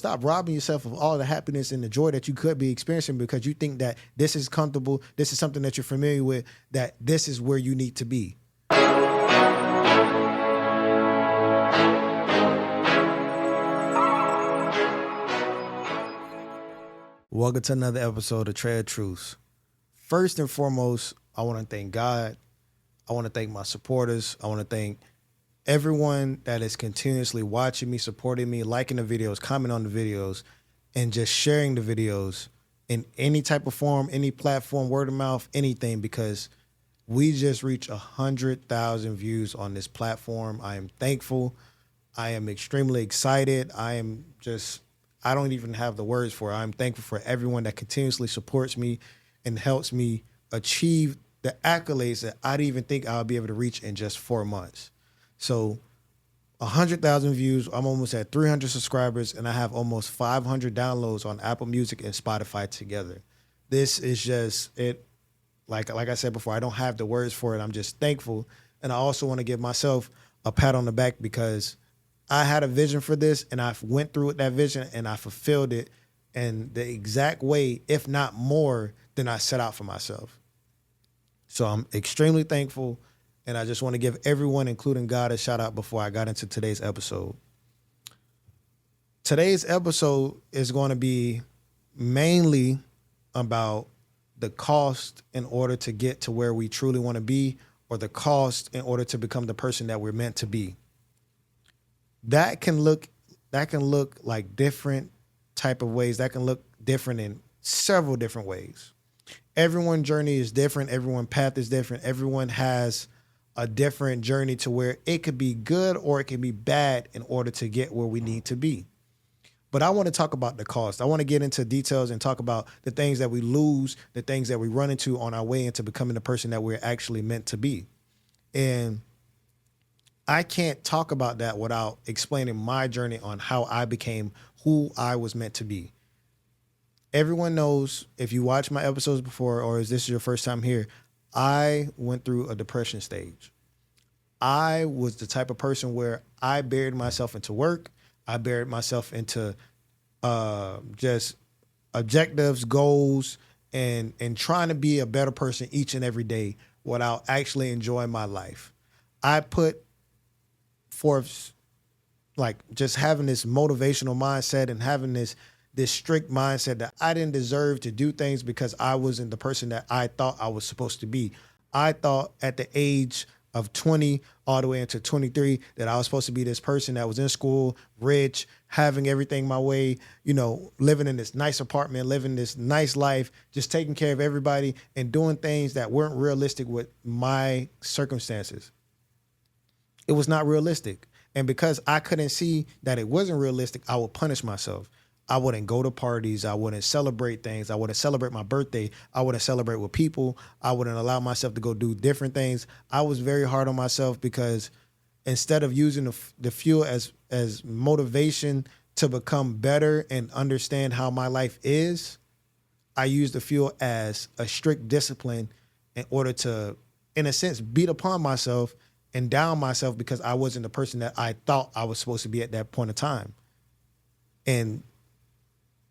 Stop robbing yourself of all the happiness and the joy that you could be experiencing because you think that this is comfortable, this is something that you're familiar with, that this is where you need to be. Welcome to another episode of Trade Truths. First and foremost, I want to thank God. I want to thank my supporters. I want to thank everyone that is continuously watching me, supporting me, liking the videos, commenting on the videos, and just sharing the videos in any type of form, any platform, word of mouth, anything, because we just reached 100,000 views on this platform. I am thankful. I am extremely excited. I don't even have the words for it. I'm thankful for everyone that continuously supports me and helps me achieve the accolades that I didn't even think I would be able to reach in just 4 months. So 100,000 views, I'm almost at 300 subscribers, and I have almost 500 downloads on Apple Music and Spotify together. This is just it. Like I said before, I don't have the words for it. I'm just thankful. And I also want to give myself a pat on the back because I had a vision for this, and I went through with that vision, and I fulfilled it in the exact way, if not more, than I set out for myself. So I'm extremely thankful. And I just want to give everyone, including God, a shout out before I got into today's episode. Today's episode is going to be mainly about the cost in order to get to where we truly want to be, or the cost in order to become the person that we're meant to be. That can look like different type of ways. That can look different in several different ways. Everyone's journey is different. Everyone's path is different. Everyone has a different journey to where it could be good or it can be bad in order to get where we need to be. But I want to talk about the cost. I want to get into details and talk about the things that we lose, the things that we run into on our way into becoming the person that we're actually meant to be. And I can't talk about that without explaining my journey on how I became who I was meant to be. Everyone knows, if you watch my episodes before, or is this your first time here, I went through a depression stage. I was the type of person where I buried myself into work. I buried myself into just objectives, goals, and trying to be a better person each and every day without actually enjoying my life. I put forth like just having this motivational mindset and having this strict mindset that I didn't deserve to do things because I wasn't the person that I thought I was supposed to be. I thought at the age of 20 all the way into 23 that I was supposed to be this person that was in school, rich, having everything my way, living in this nice apartment, living this nice life, just taking care of everybody and doing things that weren't realistic with my circumstances. It was not realistic. And because I couldn't see that it wasn't realistic, I would punish myself. I wouldn't go to parties. I wouldn't celebrate things. I wouldn't celebrate my birthday. I wouldn't celebrate with people. I wouldn't allow myself to go do different things. I was very hard on myself because instead of using the fuel as motivation to become better and understand how my life is, I used the fuel as a strict discipline in order to, in a sense, beat upon myself and down myself because I wasn't the person that I thought I was supposed to be at that point of time. And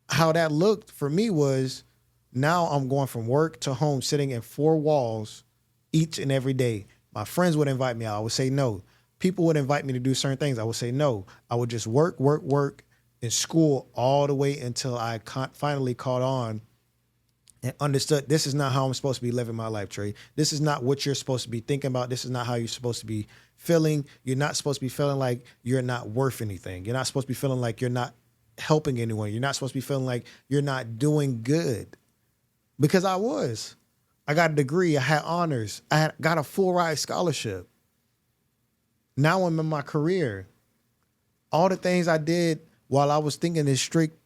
how that looked for me was, now I'm going from work to home, sitting in 4 walls each and every day. My friends would invite me out. I would say no. People would invite me to do certain things. I would say no. I would just work in school all the way until I finally caught on and understood this is not how I'm supposed to be living my life, Trey. This is not what you're supposed to be thinking about. This is not how you're supposed to be feeling. You're not supposed to be feeling like you're not worth anything. You're not supposed to be feeling like you're not helping anyone. You're not supposed to be feeling like you're not doing good. Because I was. I got a degree. I had honors. I got a full ride scholarship. Now I'm in my career. All the things I did while I was thinking this strict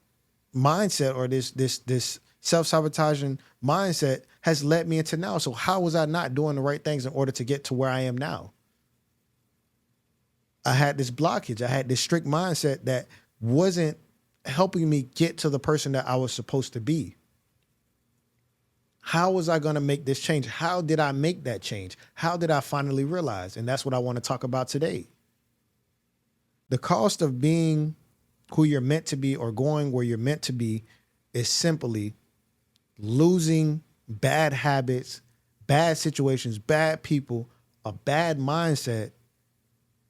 mindset or this self-sabotaging mindset has led me into now. So how was I not doing the right things in order to get to where I am now? I had this blockage. I had this strict mindset that wasn't helping me get to the person that I was supposed to be. How was I going to make this change? How did I make that change? How did I finally realize? And that's what I want to talk about today. The cost of being who you're meant to be or going where you're meant to be is simply losing bad habits, bad situations, bad people, a bad mindset,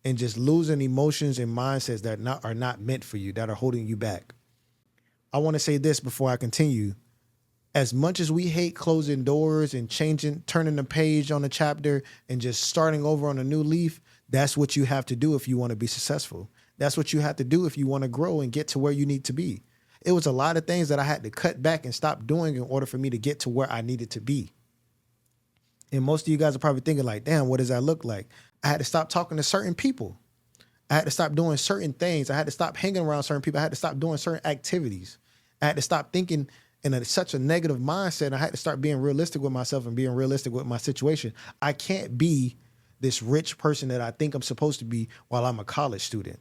and just losing emotions and mindsets that are not meant for you, that are holding you back. I want to say this before I continue. As much as we hate closing doors and turning the page on a chapter and just starting over on a new leaf, that's what you have to do if you want to be successful. That's what you have to do if you want to grow and get to where you need to be. It was a lot of things that I had to cut back and stop doing in order for me to get to where I needed to be. And most of you guys are probably thinking like, damn, what does that look like? I had to stop talking to certain people. I had to stop doing certain things. I had to stop hanging around certain people. I had to stop doing certain activities. I had to stop thinking in such a negative mindset. I had to start being realistic with myself and being realistic with my situation. I can't be this rich person that I think I'm supposed to be while I'm a college student.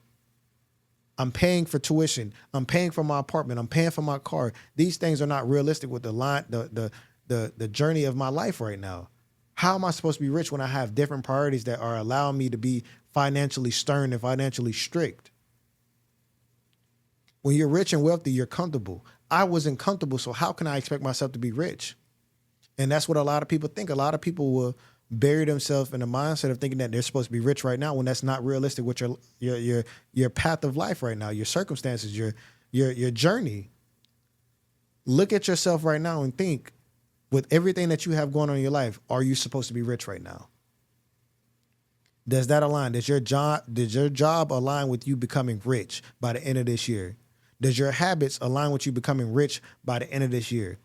I'm paying for tuition. I'm paying for my apartment. I'm paying for my car. These things are not realistic with the journey of my life right now. How am I supposed to be rich when I have different priorities that are allowing me to be financially stern and financially strict? When you're rich and wealthy, you're comfortable. I wasn't comfortable, so how can I expect myself to be rich? And that's what a lot of people think. A lot of people will bury themselves in the mindset of thinking that they're supposed to be rich right now when that's not realistic with your path of life right now, your circumstances, your journey. Look at yourself right now and think, with everything that you have going on in your life, are you supposed to be rich right now? Does that align? Does your job align with you becoming rich by the end of this year? Does your habits align with you becoming rich by the end of this year?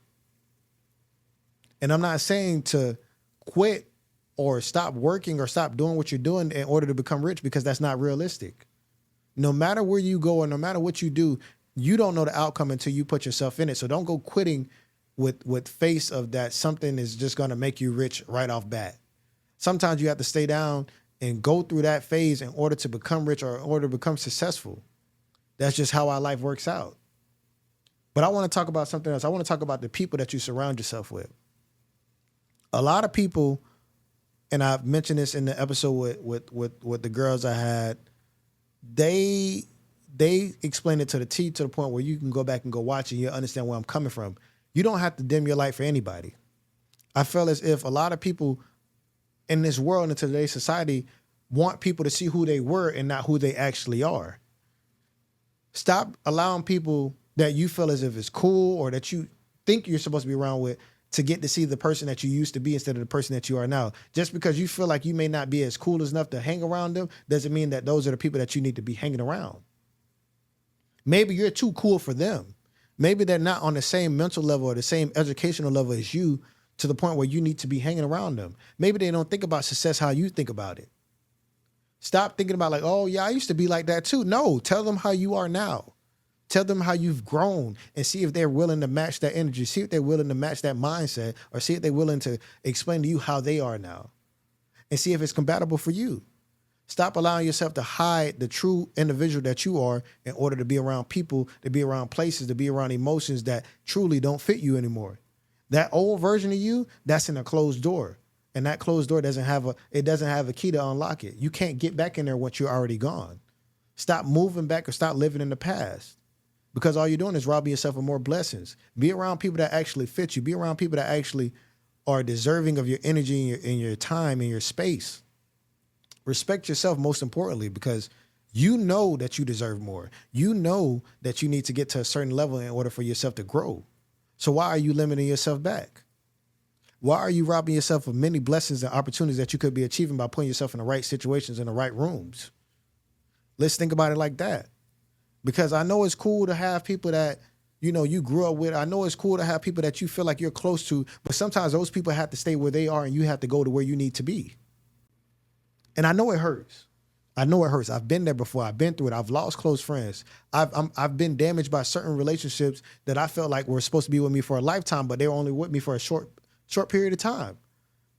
And I'm not saying to quit or stop working or stop doing what you're doing in order to become rich, because that's not realistic. No matter where you go or no matter what you do, you don't know the outcome until you put yourself in it. So don't go quitting with face of that something is just going to make you rich right off bat. Sometimes you have to stay down and go through that phase in order to become rich or in order to become successful. That's just how our life works out. But I want to talk about something else. I want to talk about the people that you surround yourself with. A lot of people, and I've mentioned this in the episode with the girls I had, they explain it to the T, to the point where you can go back and go watch it and you'll understand where I'm coming from. You don't have to dim your light for anybody. I feel as if a lot of people in this world, in today's society, want people to see who they were and not who they actually are. Stop allowing people that you feel as if it's cool or that you think you're supposed to be around with to get to see the person that you used to be instead of the person that you are now. Just because you feel like you may not be as cool enough to hang around them doesn't mean that those are the people that you need to be hanging around. Maybe you're too cool for them. Maybe they're not on the same mental level or the same educational level as you to the point where you need to be hanging around them. Maybe they don't think about success how you think about it. Stop thinking about like, oh yeah, I used to be like that too. No, tell them how you are now. Tell them how you've grown and see if they're willing to match that energy. See if they're willing to match that mindset, or see if they're willing to explain to you how they are now and see if it's compatible for you. Stop allowing yourself to hide the true individual that you are in order to be around people, to be around places, to be around emotions that truly don't fit you anymore. That old version of you, that's in a closed door. And that closed door doesn't have a key to unlock it. You can't get back in there once you're already gone. Stop moving back or stop living in the past, because all you're doing is robbing yourself of more blessings. Be around people that actually fit you. Be around people that actually are deserving of your energy and your time and your space. Respect yourself, most importantly, because you know that you deserve more. You know that you need to get to a certain level in order for yourself to grow. So why are you limiting yourself back? Why are you robbing yourself of many blessings and opportunities that you could be achieving by putting yourself in the right situations, in the right rooms? Let's think about it like that. Because I know it's cool to have people that, you know, you grew up with. I know it's cool to have people that you feel like you're close to, but sometimes those people have to stay where they are and you have to go to where you need to be. And I know it hurts. I know it hurts. I've been there before. I've been through it. I've lost close friends. I've been damaged by certain relationships that I felt like were supposed to be with me for a lifetime, but they were only with me for a short period of time.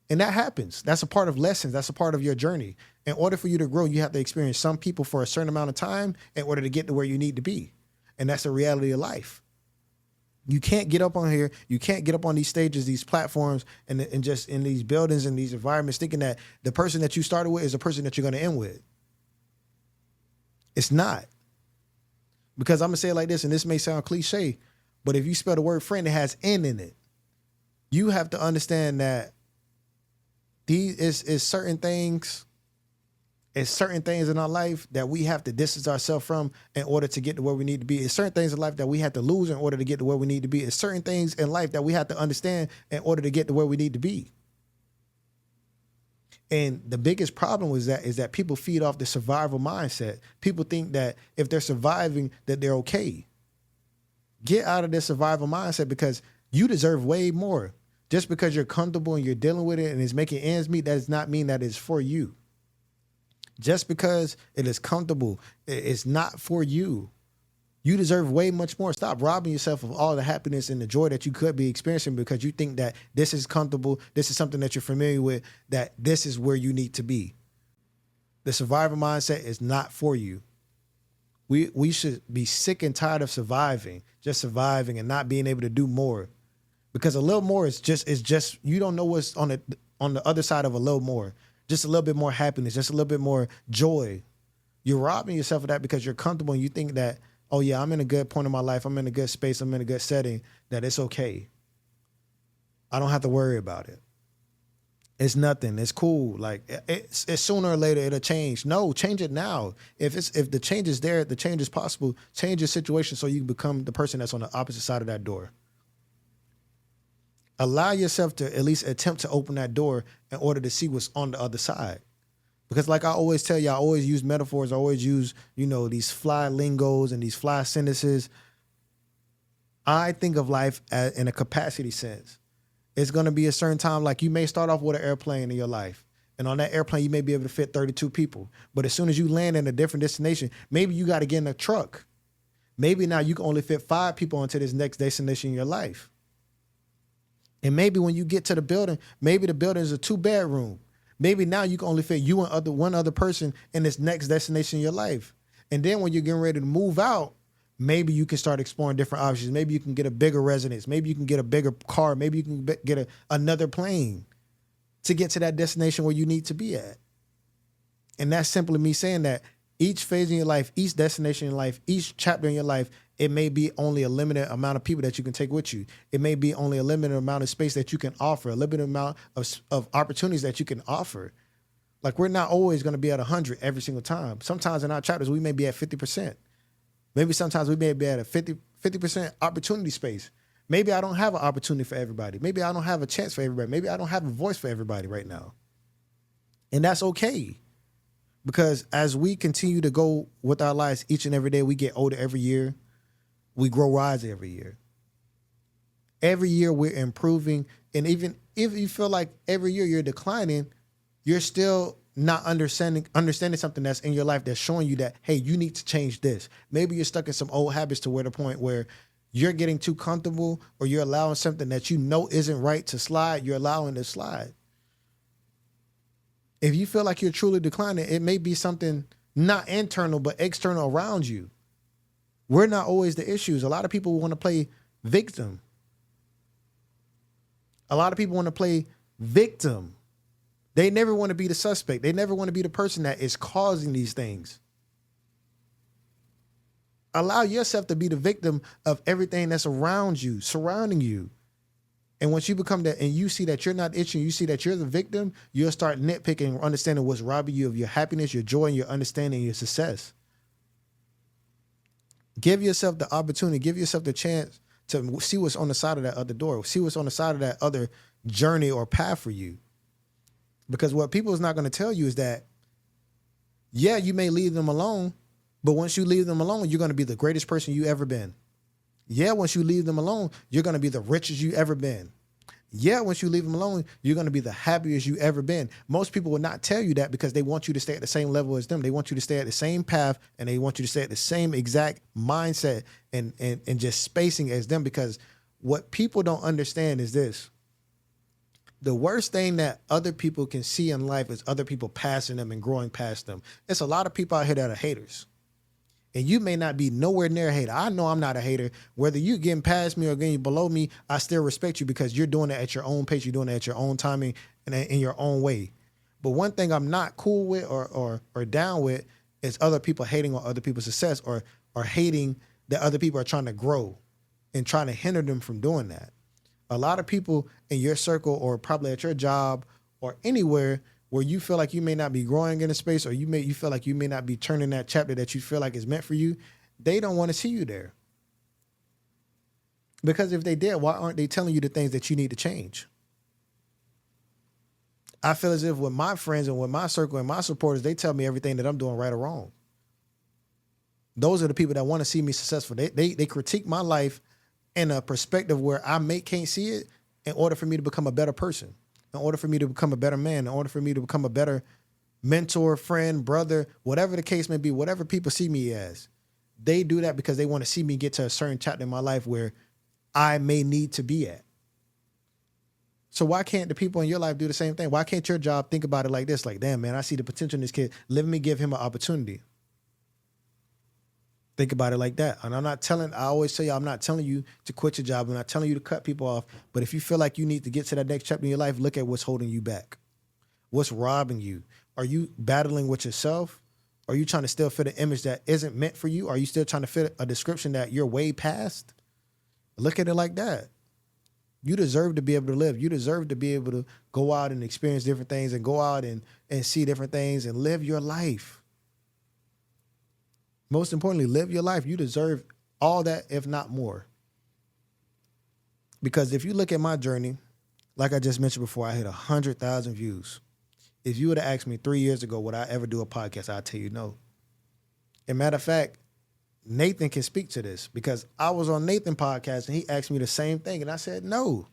And that happens. That's a part of lessons. That's a part of your journey. In order for you to grow, you have to experience some people for a certain amount of time in order to get to where you need to be. And that's the reality of life. You can't get up on here. You can't get up on these stages, these platforms, and just in these buildings and these environments thinking that the person that you started with is the person that you're going to end with. It's not. Because I'm going to say it like this, and this may sound cliche, but if you spell the word friend, it has N in it. You have to understand that these is certain things. It's certain things in our life that we have to distance ourselves from in order to get to where we need to be. It's certain things in life that we have to lose in order to get to where we need to be. It's certain things in life that we have to understand in order to get to where we need to be. And the biggest problem is that people feed off the survival mindset. People think that if they're surviving, that they're okay. Get out of this survival mindset, because you deserve way more. Just because you're comfortable and you're dealing with it and it's making ends meet, that does not mean that it's for you. Just because it is comfortable, it's not for you. You deserve way much more. Stop robbing yourself of all the happiness and the joy that you could be experiencing because you think that this is comfortable, this is something that you're familiar with, that this is where you need to be. The survival mindset is not for you. We should be sick and tired of surviving and not being able to do more. Because a little more is just you don't know what's on the other side of a little more. Just a little bit more happiness, just a little bit more joy. You're robbing yourself of that because you're comfortable and you think that, oh yeah, I'm in a good point in my life, I'm in a good space, I'm in a good setting, that it's okay. I don't have to worry about it. It's nothing. It's cool. Like it's sooner or later it'll change. No, change it now. If the change is there, the change is possible. Change your situation so you can become the person that's on the opposite side of that door. Allow yourself to at least attempt to open that door in order to see what's on the other side. Because like I always tell you, I always use metaphors. I always use, these fly lingos and these fly sentences. I think of life in a capacity sense. It's going to be a certain time, like you may start off with an airplane in your life. And on that airplane, you may be able to fit 32 people. But as soon as you land in a different destination, maybe you got to get in a truck. Maybe now you can only fit 5 people onto this next destination in your life. And maybe when you get to the building, maybe the building is a 2-bedroom. Maybe now you can only fit you and one other person in this next destination in your life. And then when you're getting ready to move out, maybe you can start exploring different options. Maybe you can get a bigger residence. Maybe you can get a bigger car. Maybe you can get another plane to get to that destination where you need to be at. And that's simply me saying that each phase in your life, each destination in life, each chapter in your life, it may be only a limited amount of people that you can take with you. It may be only a limited amount of space that you can offer, a limited amount of opportunities that you can offer. Like we're not always going to be at 100 every single time. Sometimes in our chapters, we may be at 50%. Maybe sometimes we may be at a 50% opportunity space. Maybe I don't have an opportunity for everybody. Maybe I don't have a chance for everybody. Maybe I don't have a voice for everybody right now. And that's okay. Because as we continue to go with our lives each and every day, we get older every year. We grow wiser every year. Every year we're improving. And even if you feel like every year you're declining, you're still not understanding something that's in your life that's showing you that, hey, you need to change this. Maybe you're stuck in some old habits to where the point where you're getting too comfortable or you're allowing something that you know isn't right to slide, you're allowing it to slide. If you feel like you're truly declining, it may be something not internal, but external around you. We're not always the issues. A lot of people want to play victim. A lot of people want to play victim. They never want to be the suspect. They never want to be the person that is causing these things. Allow yourself to be the victim of everything that's around you, surrounding you. And once you become that and you see that you're not itching, you see that you're the victim, you'll start nitpicking and understanding what's robbing you of your happiness, your joy, and your understanding, your success. Give yourself the opportunity, give yourself the chance to see what's on the side of that other door, see what's on the side of that other journey or path for you. Because what people is not going to tell you is that, yeah, you may leave them alone, but once you leave them alone, you're going to be the greatest person you ever been. Yeah, once you leave them alone, you're going to be the richest you ever been. Yeah, once you leave them alone, you're going to be the happiest you ever been. Most people will not tell you that because they want you to stay at the same level as them. They want you to stay at the same path and they want you to stay at the same exact mindset and just spacing as them, because what people don't understand is this. The worst thing that other people can see in life is other people passing them and growing past them. It's a lot of people out here that are haters. And you may not be nowhere near a hater. I know I'm not a hater. Whether you getting past me or getting below me, I still respect you because you're doing it at your own pace. You're doing it at your own timing and in your own way. But one thing I'm not cool with or down with is other people hating on other people's success or or hating that other people are trying to grow and trying to hinder them from doing that. A lot of people in your circle or probably at your job or anywhere where you feel like you may not be growing in a space or you feel like you may not be turning that chapter that you feel like is meant for you, they don't want to see you there. Because if they did, why aren't they telling you the things that you need to change? I feel as if with my friends and with my circle and my supporters, they tell me everything that I'm doing right or wrong. Those are the people that want to see me successful. They critique my life in a perspective where can't see it in order for me to become a better person, in order for me to become a better man, in order for me to become a better mentor, friend, brother, whatever the case may be, whatever people see me as. They do that because they want to see me get to a certain chapter in my life where I may need to be at. So why can't the people in your life do the same thing? Why can't your job think about it like this? Like, damn, man, I see the potential in this kid. Let me give him an opportunity. Think about it like that. And I always tell you, I'm not telling you to quit your job. I'm not telling you to cut people off. But if you feel like you need to get to that next chapter in your life, look at what's holding you back. What's robbing you? Are you battling with yourself? Are you trying to still fit an image that isn't meant for you? Are you still trying to fit a description that you're way past? Look at it like that. You deserve to be able to live. You deserve to be able to go out and experience different things and go out and see different things and live your life. Most importantly, live your life. You deserve all that, if not more. Because if you look at my journey, like I just mentioned before, I hit 100,000 views. If you would have asked me 3 years ago, would I ever do a podcast? I'd tell you no. As a matter of fact, Nathan can speak to this because I was on Nathan's podcast and he asked me the same thing. And I said, no,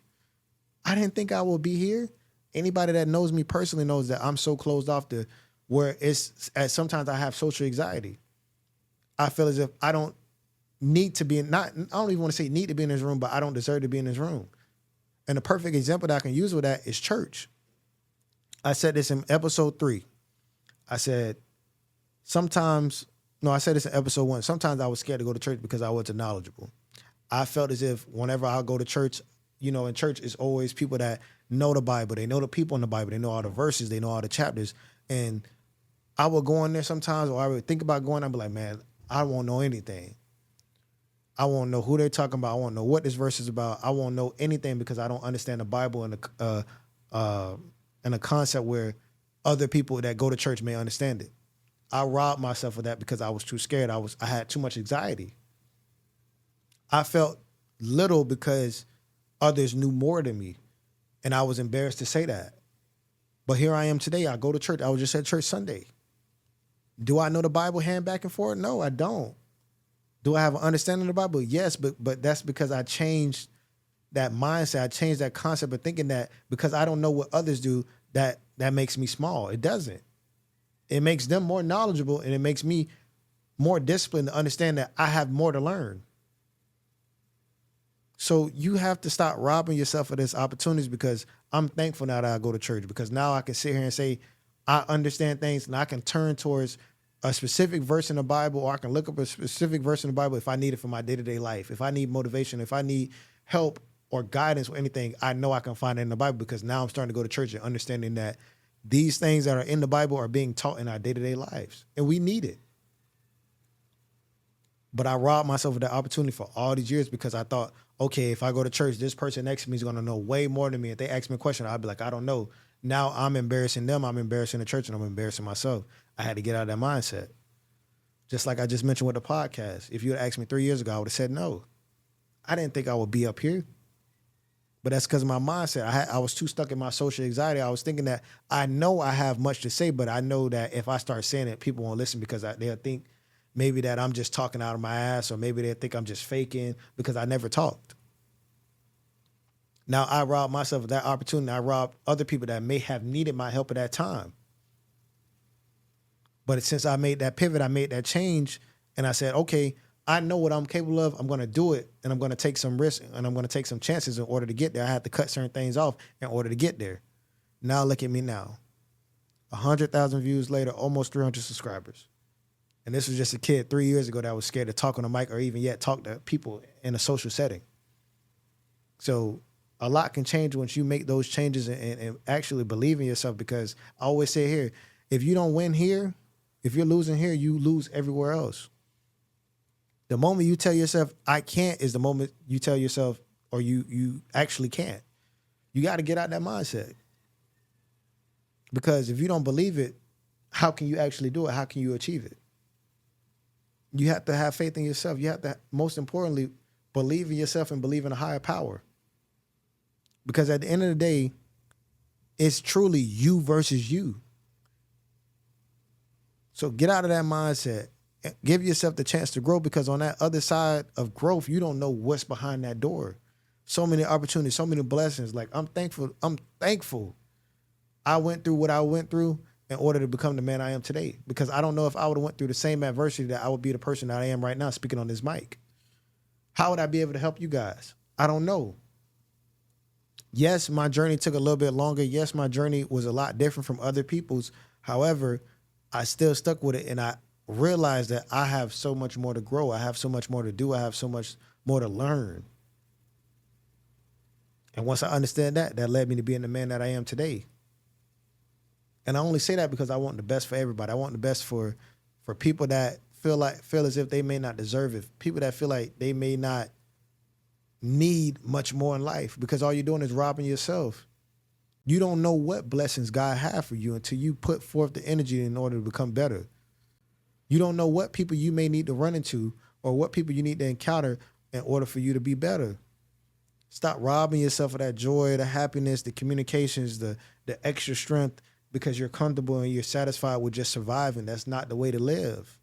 I didn't think I would be here. Anybody that knows me personally knows that I'm so closed off to where sometimes I have social anxiety. I feel as if I don't need to be I don't even want to say need to be in this room, but I don't deserve to be in this room. And the perfect example that I can use with that is church. I said this in episode 3. I said I said this in episode 1. Sometimes I was scared to go to church because I wasn't knowledgeable. I felt as if whenever I go to church, in church is always people that know the Bible. They know the people in the Bible. They know all the verses. They know all the chapters. And I would go in there sometimes, or I would think about going, I'd be like, man, I won't know anything. I won't know who they're talking about. I won't know what this verse is about. I won't know anything because I don't understand the Bible and a concept where other people that go to church may understand it. I robbed myself of that because I was too scared. I had too much anxiety. I felt little because others knew more than me, and I was embarrassed to say that. But here I am today. I go to church. I was just at church Sunday. Do I know the Bible hand back and forth? No, I don't. Do I have an understanding of the Bible? Yes, but that's because I changed that mindset. I changed that concept of thinking that because I don't know what others do, that makes me small. It doesn't. It makes them more knowledgeable, and it makes me more disciplined to understand that I have more to learn. So you have to stop robbing yourself of these opportunities because I'm thankful now that I go to church because now I can sit here and say, I understand things and I can turn towards a specific verse in the Bible, or I can look up a specific verse in the Bible if I need it for my day-to-day life. If I need motivation, if I need help or guidance or anything, I know I can find it in the Bible because now I'm starting to go to church and understanding that these things that are in the Bible are being taught in our day-to-day lives, and we need it. But I robbed myself of that opportunity for all these years because I thought, okay, if I go to church, this person next to me is going to know way more than me. If they ask me a question, I'll be like, I don't know. Now I'm embarrassing them. I'm embarrassing the church, and I'm embarrassing myself. I had to get out of that mindset. Just like I just mentioned with the podcast. If you had asked me 3 years ago, I would have said no. I didn't think I would be up here. But that's because of my mindset. I was too stuck in my social anxiety. I was thinking that I know I have much to say, but I know that if I start saying it, people won't listen because they'll think maybe that I'm just talking out of my ass, or maybe they'll think I'm just faking because I never talked. Now I robbed myself of that opportunity. I robbed other people that may have needed my help at that time. But since I made that pivot, I made that change, and I said, okay, I know what I'm capable of. I'm going to do it, and I'm going to take some risks, and I'm going to take some chances in order to get there. I had to cut certain things off in order to get there. Now look at me now. 100,000 views later, almost 300 subscribers. And this was just a kid 3 years ago that was scared to talk on a mic or even yet talk to people in a social setting. So a lot can change once you make those changes and actually believe in yourself, because I always say here, if you don't win here, if you're losing here, you lose everywhere else. The moment you tell yourself I can't is the moment you tell yourself or you actually can't. You got to get out that mindset. Because if you don't believe it, how can you actually do it? How can you achieve it? You have to have faith in yourself. You have to, most importantly, believe in yourself and believe in a higher power. Because at the end of the day, it's truly you versus you. So get out of that mindset. Give yourself the chance to grow, because on that other side of growth, you don't know what's behind that door. So many opportunities, so many blessings. Like, I'm thankful. I went through what I went through in order to become the man I am today. Because I don't know if I would have went through the same adversity that I would be the person that I am right now speaking on this mic. How would I be able to help you guys? I don't know. Yes, my journey took a little bit longer. Yes, my journey was a lot different from other people's. However, I still stuck with it, and I realized that I have so much more to grow. I have so much more to do. I have so much more to learn. And once I understand that, that led me to being the man that I am today. And I only say that because I want the best for everybody. I want the best for people that feel as if they may not deserve it. People that feel like they may not need much more in life, because all you're doing is robbing yourself. You don't know what blessings God has for you until you put forth the energy in order to become better. You don't know what people you may need to run into or what people you need to encounter in order for you to be better. Stop robbing yourself of that joy, the happiness, the communications, the extra strength, because you're comfortable and you're satisfied with just surviving. That's not the way to live.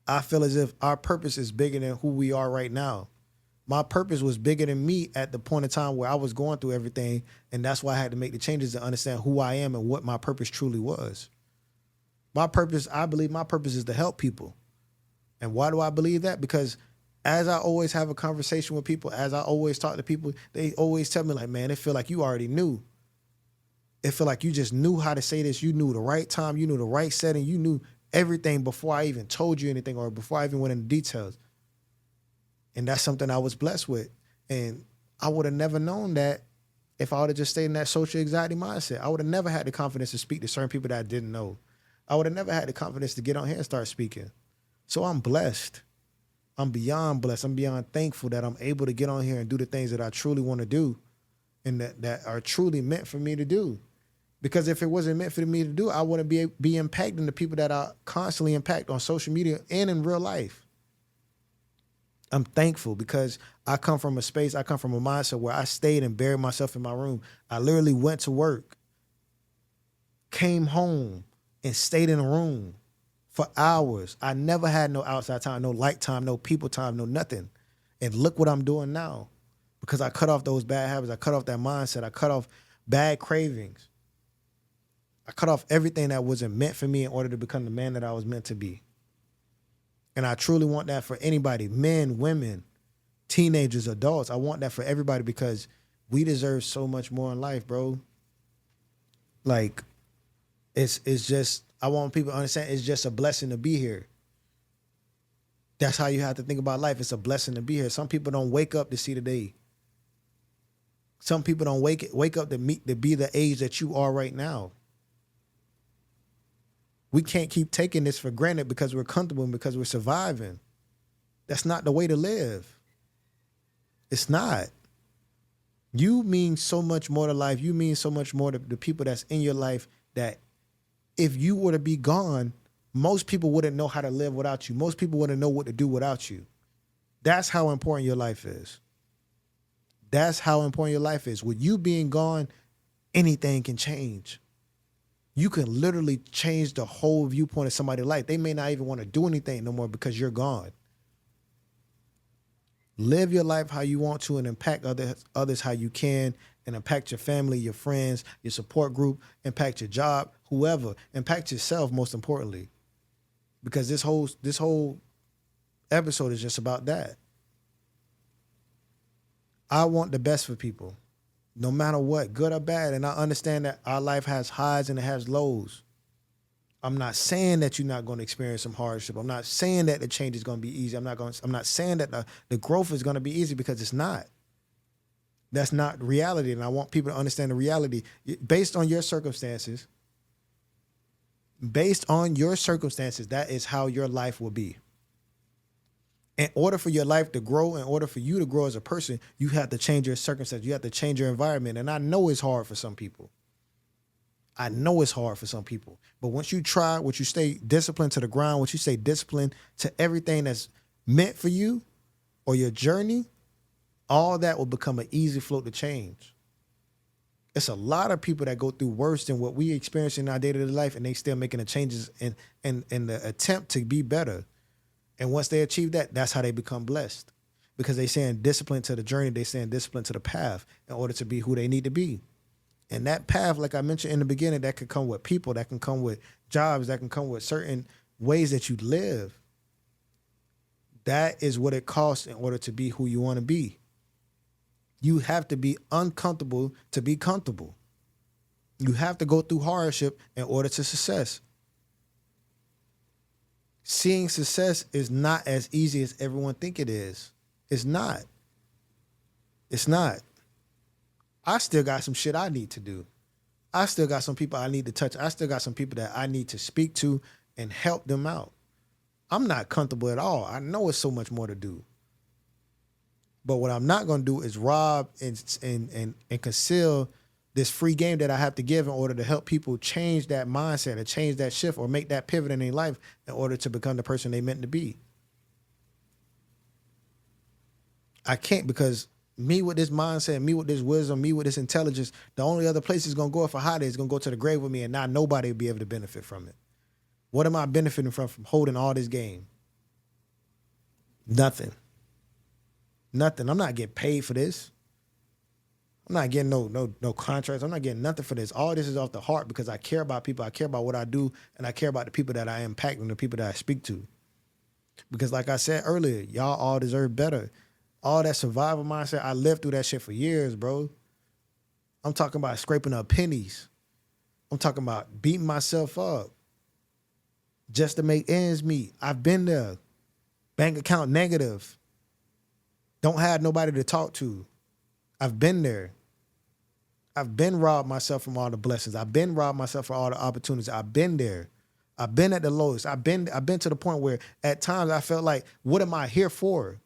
I feel as if our purpose is bigger than who we are right now. My purpose was bigger than me at the point in time where I was going through everything, and that's why I had to make the changes to understand who I am and what my purpose truly was. My purpose, I believe my purpose is to help people. And why do I believe that? Because as I always have a conversation with people, as I always talk to people, they always tell me like, man, it feel like you already knew. It feel like you just knew how to say this. You knew the right time. You knew the right setting. You knew everything before I even told you anything or before I even went into details. And that's something I was blessed with. And I would have never known that if I would have just stayed in that social anxiety mindset. I would have never had the confidence to speak to certain people that I didn't know. I would have never had the confidence to get on here and start speaking. So I'm blessed. I'm beyond blessed. I'm beyond thankful that I'm able to get on here and do the things that I truly want to do and that are truly meant for me to do. Because if it wasn't meant for me to do, I wouldn't be impacting the people that I constantly impact on social media and in real life. I'm thankful because I come from a space, I come from a mindset where I stayed and buried myself in my room. I literally went to work, came home, and stayed in a room for hours. I never had no outside time, no light time, no people time, no nothing. And look what I'm doing now, because I cut off those bad habits. I cut off that mindset. I cut off bad cravings. I cut off everything that wasn't meant for me in order to become the man that I was meant to be. And I truly want that for anybody, men, women, teenagers, adults. I want that for everybody because we deserve so much more in life, bro. Like, it's just, I want people to understand it's just a blessing to be here. That's how you have to think about life. It's a blessing to be here. Some people don't wake up to see the day. Some people don't wake up to be the age that you are right now. We can't keep taking this for granted because we're comfortable and because we're surviving. That's not the way to live. It's not. You mean so much more to life. You mean so much more to the people that's in your life that if you were to be gone, most people wouldn't know how to live without you. Most people wouldn't know what to do without you. That's how important your life is. That's how important your life is. With you being gone, anything can change. You can literally change the whole viewpoint of somebody's life. They may not even want to do anything no more because you're gone. Live your life how you want to and impact others how you can, and impact your family, your friends, your support group, impact your job, whoever. Impact yourself, most importantly. Because this whole episode is just about that. I want the best for people. No matter what, good or bad. And I understand that our life has highs and it has lows. I'm not saying that you're not going to experience some hardship. I'm not saying that the change is going to be easy. I'm not saying that the growth is going to be easy, because it's not. That's not reality. And I want people to understand the reality. Based on your circumstances, that is how your life will be. In order for your life to grow, in order for you to grow as a person, you have to change your circumstances. You have to change your environment. And I know it's hard for some people. I know it's hard for some people. But once you try, once you stay disciplined to the ground, once you stay disciplined to everything that's meant for you or your journey, all that will become an easy float to change. It's a lot of people that go through worse than what we experience in our day-to-day life, and they still making the changes in the attempt to be better. And once they achieve that, that's how they become blessed. Because they saying discipline to the journey, they saying discipline to the path in order to be who they need to be. And that path, like I mentioned in the beginning, that could come with people, that can come with jobs, that can come with certain ways that you live. That is what it costs in order to be who you want to be. You have to be uncomfortable to be comfortable. You have to go through hardship in order to success. Seeing success is not as easy as everyone think it is. It's not. It's not. I still got some shit I need to do. I still got some people I need to touch. I still got some people that I need to speak to and help them out. I'm not comfortable at all. I know it's so much more to do. But what I'm not going to do is rob and conceal this free game that I have to give in order to help people change that mindset or change that shift or make that pivot in their life in order to become the person they meant to be. I can't, because me with this mindset, me with this wisdom, me with this intelligence, the only other place it's going to go if I hide it is going to go to the grave with me, and not nobody will be able to benefit from it. What am I benefiting from holding all this game? Nothing. Nothing. I'm not getting paid for this. I'm not getting no contracts. I'm not getting nothing for this. All this is off the heart because I care about people. I care about what I do, and I care about the people that I impact and the people that I speak to. Because like I said earlier, y'all all deserve better. All that survival mindset, I lived through that shit for years, bro. I'm talking about scraping up pennies. I'm talking about beating myself up just to make ends meet. I've been there. Bank account negative. Don't have nobody to talk to. I've been there. I've been robbed myself from all the blessings. I've been robbed myself from all the opportunities. I've been there. I've been at the lowest. I've been to the point where at times I felt like, what am I here for?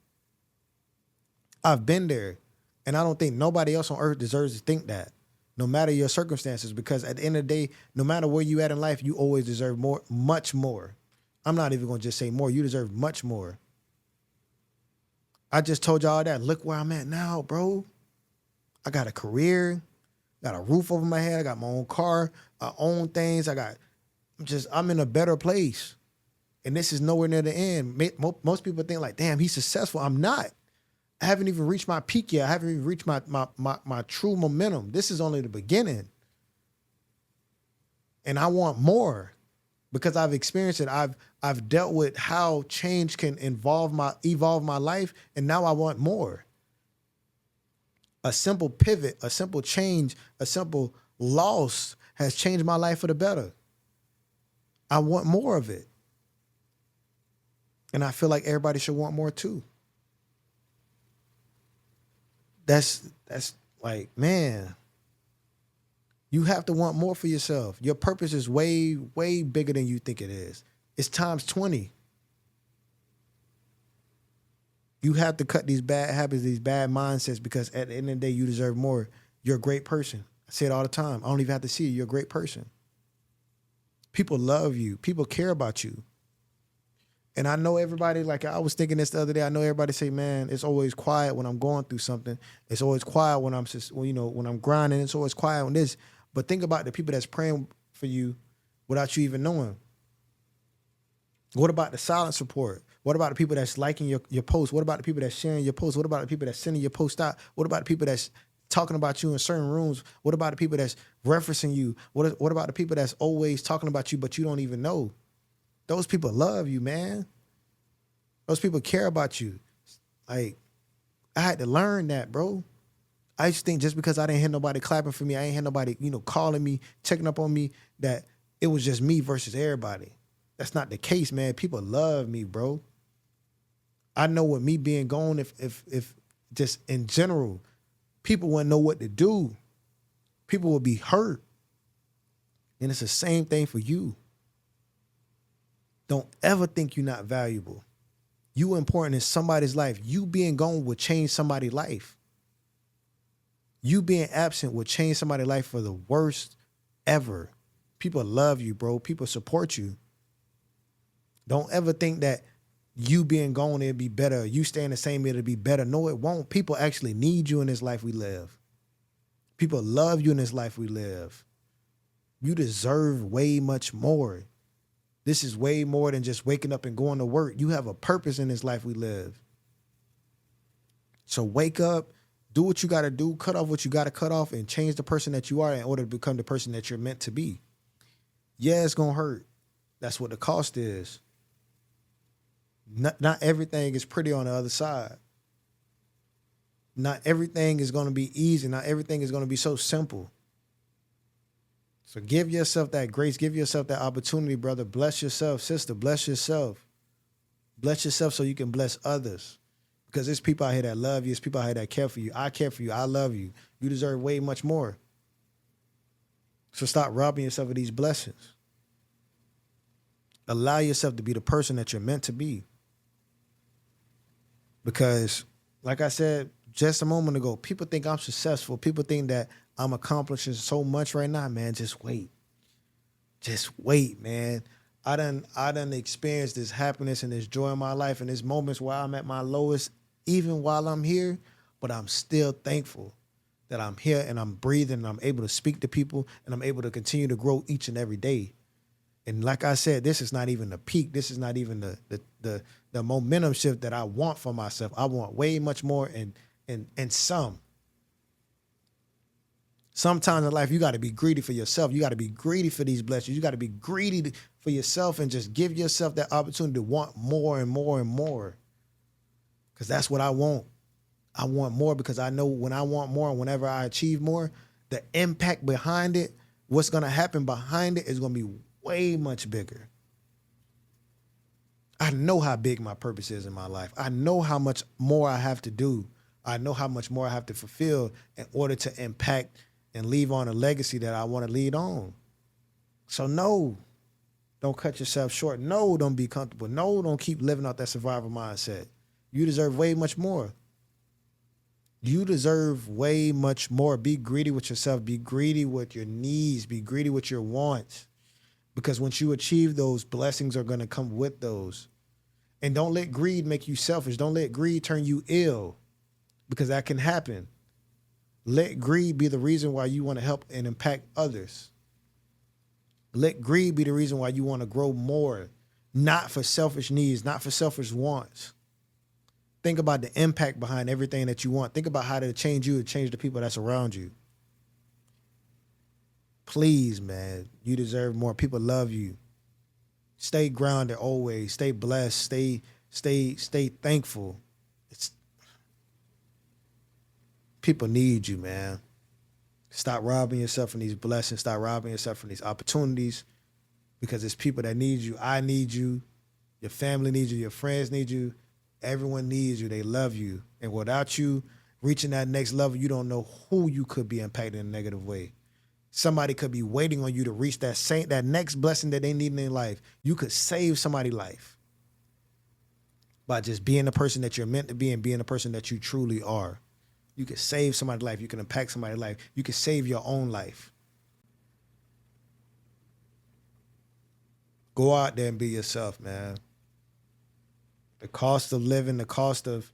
I've been there. And I don't think nobody else on earth deserves to think that, no matter your circumstances, because at the end of the day, no matter where you at in life, you always deserve more, much more. I'm not even going to just say more. You deserve much more. I just told y'all that. Look where I'm at now, bro. I got a career, got a roof over my head. I got my own car. I own things. I'm in a better place. And this is nowhere near the end. Most people think like, damn, he's successful. I'm not. I haven't even reached my peak yet. I haven't even reached my true momentum. This is only the beginning. And I want more because I've experienced it. I've dealt with how change can evolve my life, and now I want more. A simple pivot, a simple change, a simple loss has changed my life for the better. I want more of it. And I feel like everybody should want more too. That's like, man, you have to want more for yourself. Your purpose is way, way bigger than you think it is. It's times 20. You have to cut these bad habits, these bad mindsets, because at the end of the day, you deserve more. You're a great person. I say it all the time. I don't even have to see you. You're a great person. People love you. People care about you. And I know everybody, like I was thinking this the other day, I know everybody say, man, it's always quiet when I'm going through something. It's always quiet when when I'm grinding. It's always quiet when this. But think about the people that's praying for you without you even knowing. What about the silent support? What about the people that's liking your posts? What about the people that's sharing your posts? What about the people that's sending your post out? What about the people that's talking about you in certain rooms? What about the people that's referencing you? What about the people that's always talking about you, but you don't even know? Those people love you, man. Those people care about you. Like, I had to learn that, bro. I used to think just because I didn't hear nobody clapping for me, I ain't hear nobody, calling me, checking up on me, that it was just me versus everybody. That's not the case, man. People love me, bro. I know with me being gone, if just in general, people wouldn't know what to do. People would be hurt. And it's the same thing for you. Don't ever think you're not valuable. You important in somebody's life. You being gone will change somebody's life. You being absent will change somebody's life for the worst ever. People love you, bro. People support you. Don't ever think that you being gone, it'll be better. You staying the same, it'll be better. No, it won't. People actually need you in this life we live. People love you in this life we live. You deserve way much more. This is way more than just waking up and going to work. You have a purpose in this life we live. So wake up, do what you got to do, cut off what you got to cut off, and change the person that you are in order to become the person that you're meant to be. Yeah, it's going to hurt. That's what the cost is. Not everything is pretty on the other side. Not everything is going to be easy. Not everything is going to be so simple. So give yourself that grace. Give yourself that opportunity, brother. Bless yourself, sister. Bless yourself. Bless yourself so you can bless others. Because there's people out here that love you. There's people out here that care for you. I care for you. I love you. You deserve way much more. So stop robbing yourself of these blessings. Allow yourself to be the person that you're meant to be. Because, like I said just a moment ago, people think I'm successful. People think that I'm accomplishing so much right now, man. Just wait. Just wait, man. I done experienced this happiness and this joy in my life and there's moments where I'm at my lowest, even while I'm here, but I'm still thankful that I'm here and I'm breathing and I'm able to speak to people and I'm able to continue to grow each and every day. And like I said, this is not even the peak. This is not even the momentum shift that I want for myself. I want way much more and some. Sometimes in life, you got to be greedy for yourself. You got to be greedy for these blessings. You got to be greedy for yourself and just give yourself that opportunity to want more and more and more. Because that's what I want. I want more because I know when I want more and whenever I achieve more, the impact behind it, what's going to happen behind it is going to be way much bigger. I know how big my purpose is in my life. I know how much more I have to do. I know how much more I have to fulfill in order to impact and leave on a legacy that I want to lead on. So no, don't cut yourself short. No, don't be comfortable. No, don't keep living out that survival mindset. You deserve way much more. You deserve way much more. Be greedy with yourself. Be greedy with your needs. Be greedy with your wants. Because once you achieve those, blessings are going to come with those. And don't let greed make you selfish. Don't let greed turn you ill, because that can happen. Let greed be the reason why you want to help and impact others. Let greed be the reason why you want to grow more, not for selfish needs, not for selfish wants. Think about the impact behind everything that you want. Think about how to change you and change the people that's around you. Please, man, you deserve more. People love you. Stay grounded always. Stay blessed. Stay thankful. People need you, man. Stop robbing yourself from these blessings. Stop robbing yourself from these opportunities, because it's people that need you. I need you. Your family needs you. Your friends need you. Everyone needs you. They love you. And without you reaching that next level, you don't know who you could be impacting in a negative way. Somebody could be waiting on you to reach that next blessing that they need in their life. You could save somebody's life by just being the person that you're meant to be and being the person that you truly are. You can save somebody's life. You can impact somebody's life. You can save your own life. Go out there and be yourself, man. The cost of living, the cost of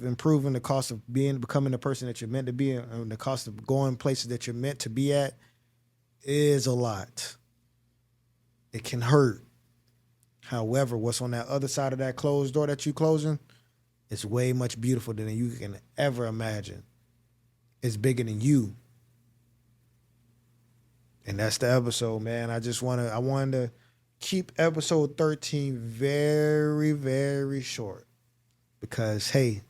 improving, the cost of becoming the person that you're meant to be, and the cost of going places that you're meant to be at is a lot. It can hurt. However, what's on that other side of that closed door that you're closing, it's way much beautiful than you can ever imagine. It's bigger than you. And that's the episode, man. I wanted to keep episode 13 very, very short. Because, hey,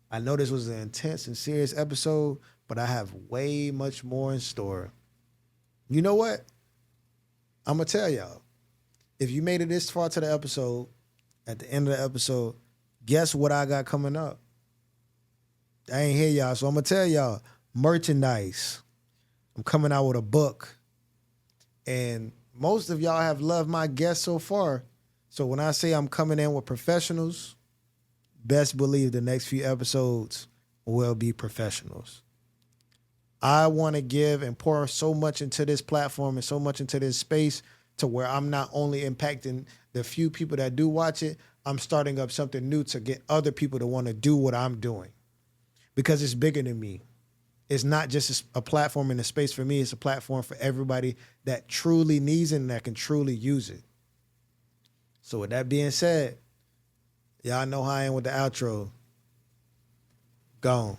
I know this was an intense and serious episode, but I have way much more in store. You know what? I'm going to tell y'all. If you made it this far to the episode, at the end of the episode, guess what I got coming up? I ain't hear y'all, so I'm going to tell y'all. Merchandise. I'm coming out with a book. And most of y'all have loved my guests so far. So when I say I'm coming in with professionals, best believe the next few episodes will be professionals. I want to give and pour so much into this platform and so much into this space to where I'm not only impacting the few people that do watch it, I'm starting up something new to get other people to want to do what I'm doing because it's bigger than me. It's not just a platform and a space for me. It's a platform for everybody that truly needs it and that can truly use it. So with that being said, y'all know how I am with the outro. Gone.